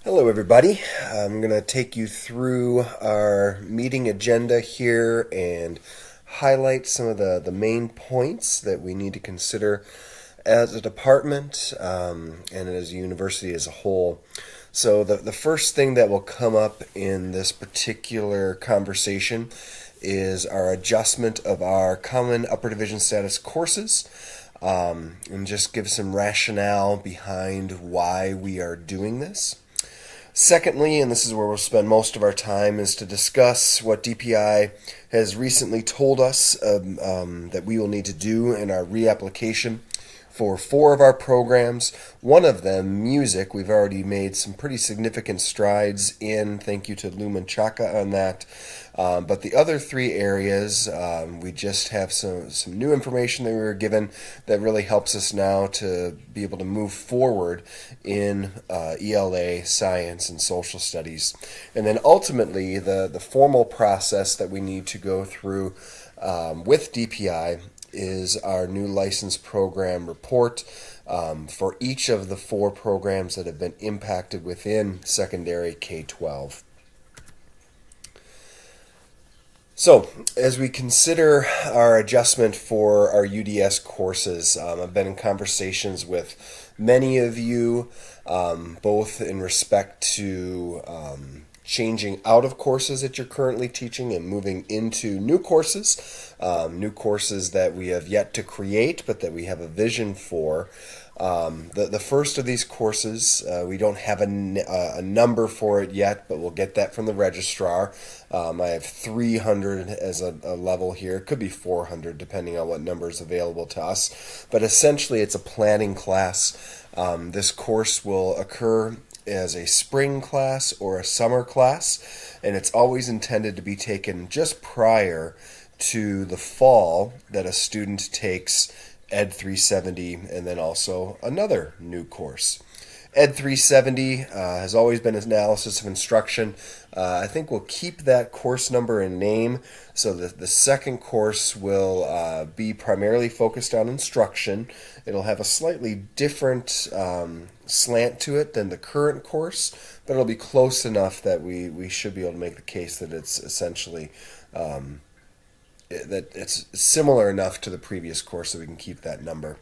Hello, everybody. I'm going to take you through our meeting agenda here and highlight some of the main points that we need to consider as a department and as a university as a whole. So, the first thing that will come up in this particular conversation is our adjustment of our Common Upper Division Status courses. And just give some rationale behind why we are doing this. Secondly, and this is where we'll spend most of our time, is to discuss what DPI has recently told us that we will need to do in our reapplication for 4 of our programs. One of them, music, we've already made some pretty significant strides in. Thank you to Lumen Chaka on that. But the other 3 areas, we just have some new information that we were given that really helps us now to be able to move forward in ELA, science, and social studies. And then ultimately, the formal process that we need to go through with DPI is our new license program report for each of the 4 programs that have been impacted within secondary K-12. So, as we consider our adjustment for our UDS courses, I've been in conversations with many of you, both in respect to changing out of courses that you're currently teaching and moving into new courses that we have yet to create, but that we have a vision for. The first of these courses, we don't have a number for it yet, but we'll get that from the registrar. I have 300 as a level here. It could be 400 depending on what number is available to us. But essentially it's a planning class. This course will occur as a spring class or a summer class, and it's always intended to be taken just prior to the fall that a student takes Ed 370 and then also another new course. Ed 370 has always been analysis of instruction. I think we'll keep that course number and name, so that the second course will be primarily focused on instruction. It'll have a slightly different slant to it than the current course, but it'll be close enough that we should be able to make the case that it's essentially that it's similar enough to the previous course that we can keep that number.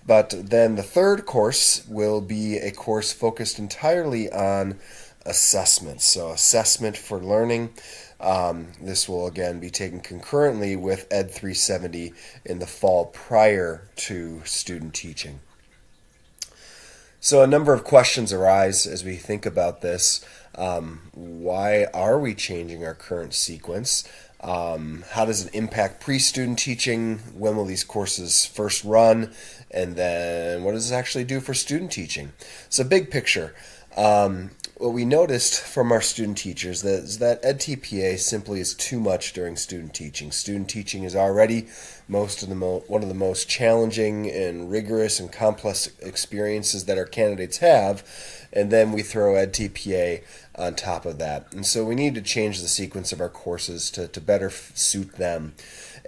But then the third course will be a course focused entirely on assessments. So assessment for learning. This will again be taken concurrently with Ed 370 in the fall prior to student teaching. So a number of questions arise as we think about this. Why are we changing our current sequence? How does it impact pre-student teaching? When will these courses first run? And then what does this actually do for student teaching? So big picture. What we noticed from our student teachers is that EdTPA simply is too much during student teaching. Student teaching is already one of the most challenging and rigorous and complex experiences that our candidates have, and then we throw EdTPA on top of that. And so we need to change the sequence of our courses to better suit them.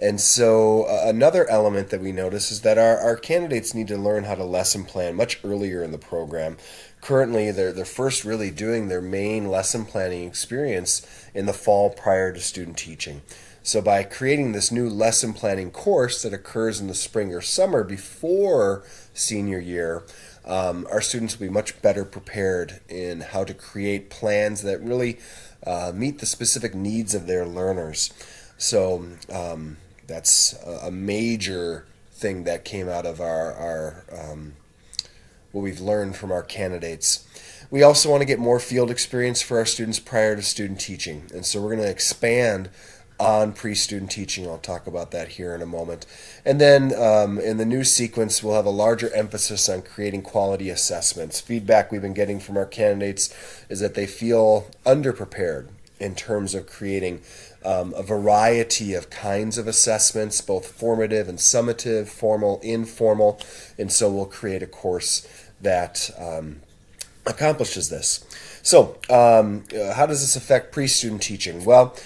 And so another element that we notice is that our candidates need to learn how to lesson plan much earlier in the program. Currently, they're first really doing their main lesson planning experience in the fall prior to student teaching. So by creating this new lesson planning course that occurs in the spring or summer before senior year, our students will be much better prepared in how to create plans that really meet the specific needs of their learners. So that's a major thing that came out of our what we've learned from our candidates. We also want to get more field experience for our students prior to student teaching, and so we're going to expand on pre-student teaching. I'll talk about that here in a moment. And then in the new sequence, we'll have a larger emphasis on creating quality assessments. Feedback we've been getting from our candidates is that they feel underprepared in terms of creating a variety of kinds of assessments, both formative and summative, formal, informal, and so we'll create a course that accomplishes this. So how does this affect pre-student teaching? Well,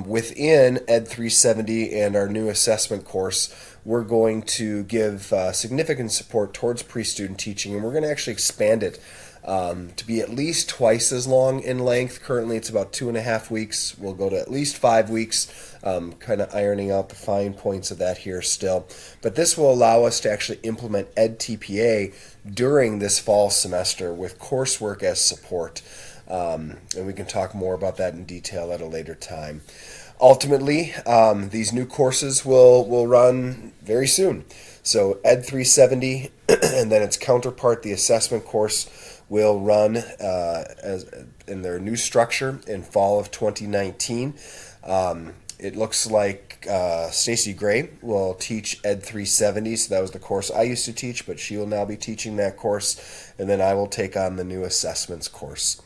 within Ed 370 and our new assessment course, we're going to give significant support towards pre-student teaching, and we're going to actually expand it to be at least twice as long in length. Currently, it's about 2.5 weeks. We'll go to at least 5 weeks, kind of ironing out the fine points of that here still. But this will allow us to actually implement EdTPA during this fall semester with coursework as support. And we can talk more about that in detail at a later time. Ultimately, these new courses will run very soon. So Ed 370 and then its counterpart, the assessment course, will run as in their new structure in fall of 2019. It looks like Stacy Gray will teach Ed 370, so that was the course I used to teach, but she will now be teaching that course, and then I will take on the new assessments course.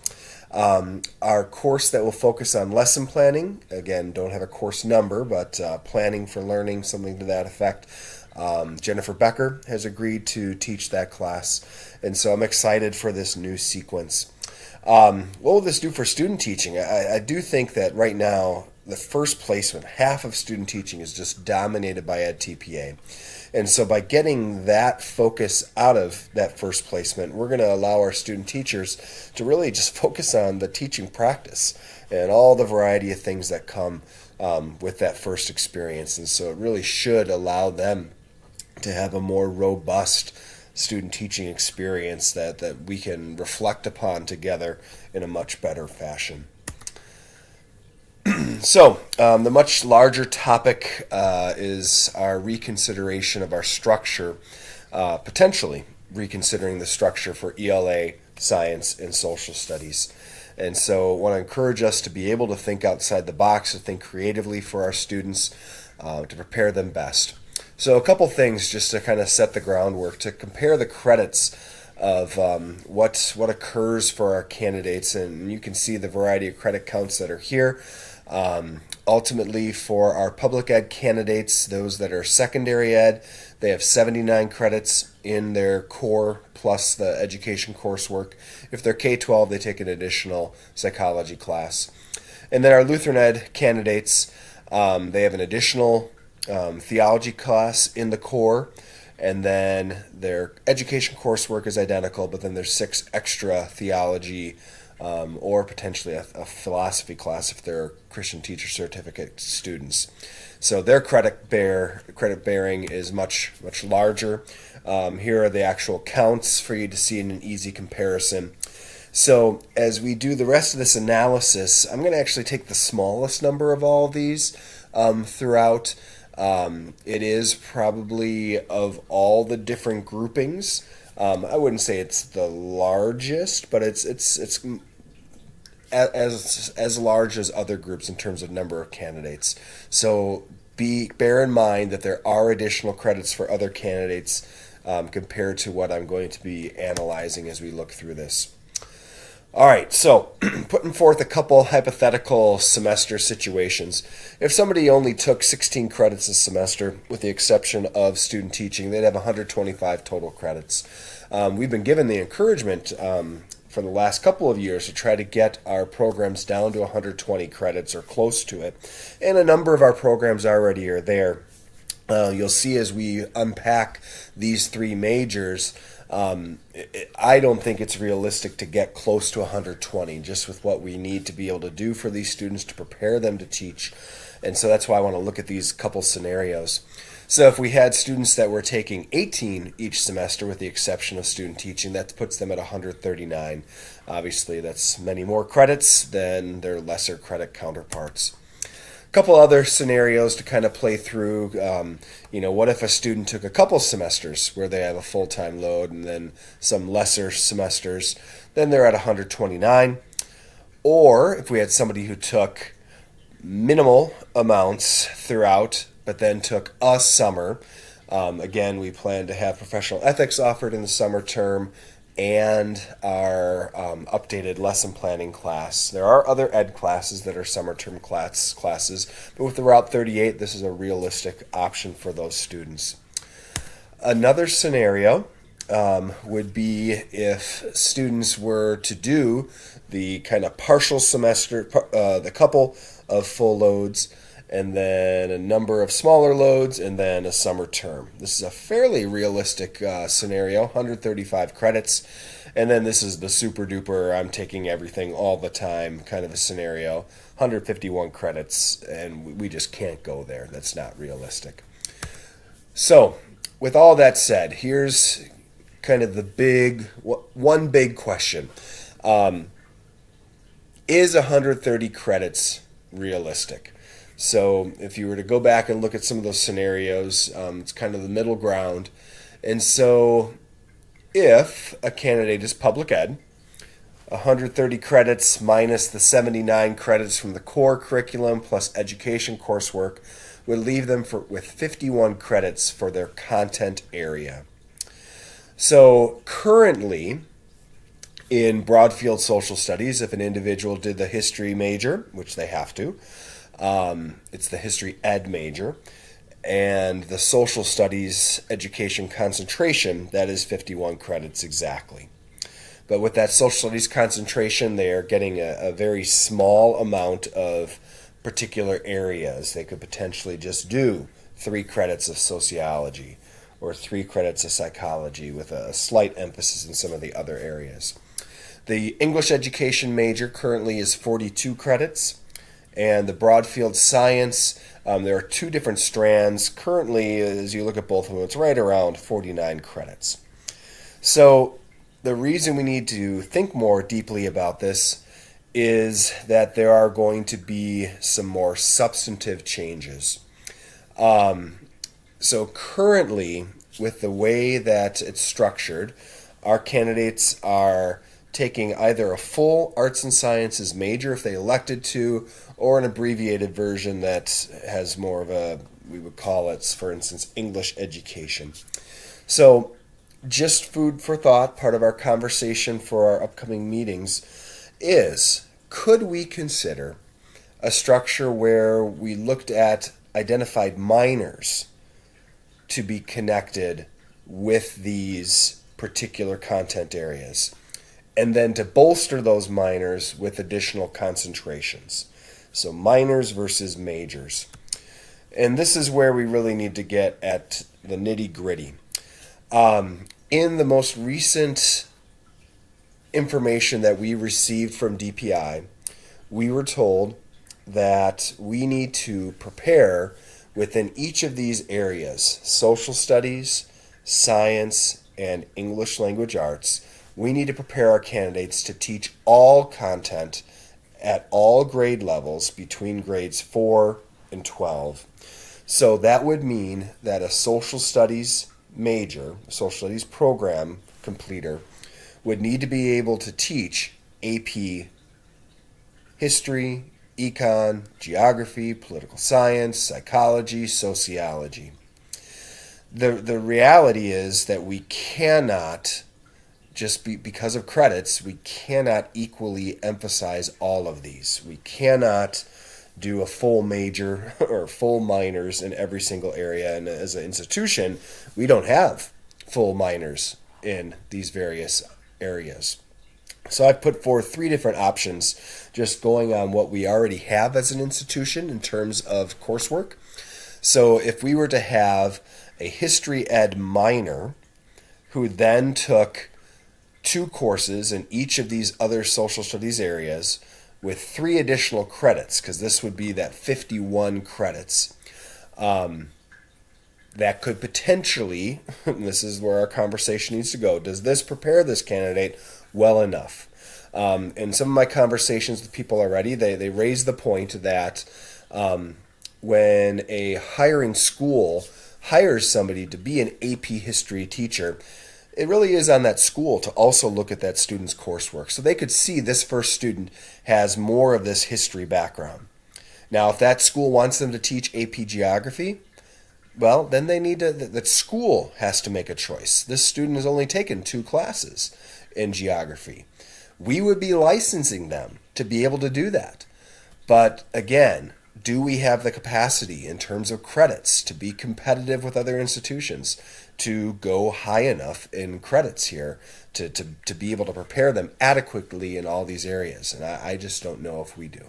Our course that will focus on lesson planning, again, don't have a course number, but planning for learning, something to that effect. Jennifer Becker has agreed to teach that class, and so I'm excited for this new sequence. What will this do for student teaching? I do think that right now, the first placement, half of student teaching is just dominated by EdTPA. And so by getting that focus out of that first placement, we're going to allow our student teachers to really just focus on the teaching practice and all the variety of things that come with that first experience. And so it really should allow them to have a more robust student teaching experience that we can reflect upon together in a much better fashion. So, the much larger topic is our reconsideration of our structure, potentially reconsidering the structure for ELA, science, and social studies. And so I want to encourage us to be able to think outside the box, to think creatively for our students, to prepare them best. So a couple things just to kind of set the groundwork, to compare the credits of what occurs for our candidates, and you can see the variety of credit counts that are here. Ultimately, for our public ed candidates, those that are secondary ed, they have 79 credits in their core plus the education coursework. If they're K-12, they take an additional psychology class. And then our Lutheran ed candidates, they have an additional theology class in the core, and then their education coursework is identical, but then there's 6 extra theology or potentially a philosophy class if they're Christian teacher certificate students. So their credit bearing is much larger. Here are the actual counts for you to see in an easy comparison. So as we do the rest of this analysis, I'm going to actually take the smallest number of all of these throughout. It is probably of all the different groupings. I wouldn't say it's the largest, but it's as large as other groups in terms of number of candidates. So bear in mind that there are additional credits for other candidates compared to what I'm going to be analyzing as we look through this. All right, so putting forth a couple hypothetical semester situations. If somebody only took 16 credits a semester, with the exception of student teaching, they'd have 125 total credits. We've been given the encouragement for the last couple of years to try to get our programs down to 120 credits or close to it, and a number of our programs already are there. You'll see as we unpack these 3 majors, I don't think it's realistic to get close to 120 just with what we need to be able to do for these students to prepare them to teach. And so that's why I want to look at these couple scenarios. So if we had students that were taking 18 each semester with the exception of student teaching, that puts them at 139. Obviously, that's many more credits than their lesser credit counterparts. Couple other scenarios to kind of play through. What if a student took a couple semesters where they have a full-time load and then some lesser semesters, then they're at 129. Or if we had somebody who took minimal amounts throughout, but then took a summer. Again, we plan to have professional ethics offered in the summer term and our updated lesson planning class. There are other ed classes that are summer term classes, but with the Route 38, this is a realistic option for those students. Another scenario would be if students were to do the kind of partial semester, the couple of full loads, and then a number of smaller loads, and then a summer term. This is a fairly realistic scenario, 135 credits. And then this is the super duper, I'm taking everything all the time kind of a scenario. 151 credits, and we just can't go there. That's not realistic. So, with all that said, here's kind of one big question. Is 130 credits realistic? So if you were to go back and look at some of those scenarios, it's kind of the middle ground. And so if a candidate is public ed, 130 credits minus the 79 credits from the core curriculum plus education coursework would leave them with 51 credits for their content area. So currently, in Broadfield Social Studies, if an individual did the history major, which they have to, it's the history ed major, and the social studies education concentration, that is 51 credits exactly. But with that social studies concentration, they are getting a very small amount of particular areas. They could potentially just do 3 credits of sociology or 3 credits of psychology with a slight emphasis in some of the other areas. The English education major currently is 42 credits, and the Broadfield Science, there are 2 different strands. Currently, as you look at both of them, it's right around 49 credits. So the reason we need to think more deeply about this is that there are going to be some more substantive changes. So currently, with the way that it's structured, our candidates are taking either a full arts and sciences major if they elected to, or an abbreviated version that has more of a, we would call it, for instance, English education. So just food for thought, part of our conversation for our upcoming meetings is, could we consider a structure where we looked at identified minors to be connected with these particular content areas, and then to bolster those minors with additional concentrations? So minors versus majors. And this is where we really need to get at the nitty-gritty. In the most recent information that we received from DPI, we were told that we need to prepare within each of these areas, social studies, science, and English language arts. We need to prepare our candidates to teach all content at all grade levels between grades 4 and 12. So that would mean that a social studies major, social studies program completer, would need to be able to teach AP history, econ, geography, political science, psychology, sociology. The reality is that we cannot, because of credits, we cannot equally emphasize all of these. We cannot do a full major or full minors in every single area. And as an institution, we don't have full minors in these various areas. So I've put forth 3 different options, just going on what we already have as an institution in terms of coursework. So if we were to have a history ed minor who then took 2 courses in each of these other social studies areas with 3 additional credits, because this would be that 51 credits, that could potentially, and this is where our conversation needs to go, does this prepare this candidate well enough? In some of my conversations with people already, they raise the point that when a hiring school hires somebody to be an AP history teacher, it really is on that school to also look at that student's coursework. So they could see this first student has more of this history background. Now, if that school wants them to teach AP geography, well, then they need to, that school has to make a choice. This student has only taken 2 classes in geography. We would be licensing them to be able to do that. But again, do we have the capacity in terms of credits to be competitive with other institutions, to go high enough in credits here to be able to prepare them adequately in all these areas? And I just don't know if we do.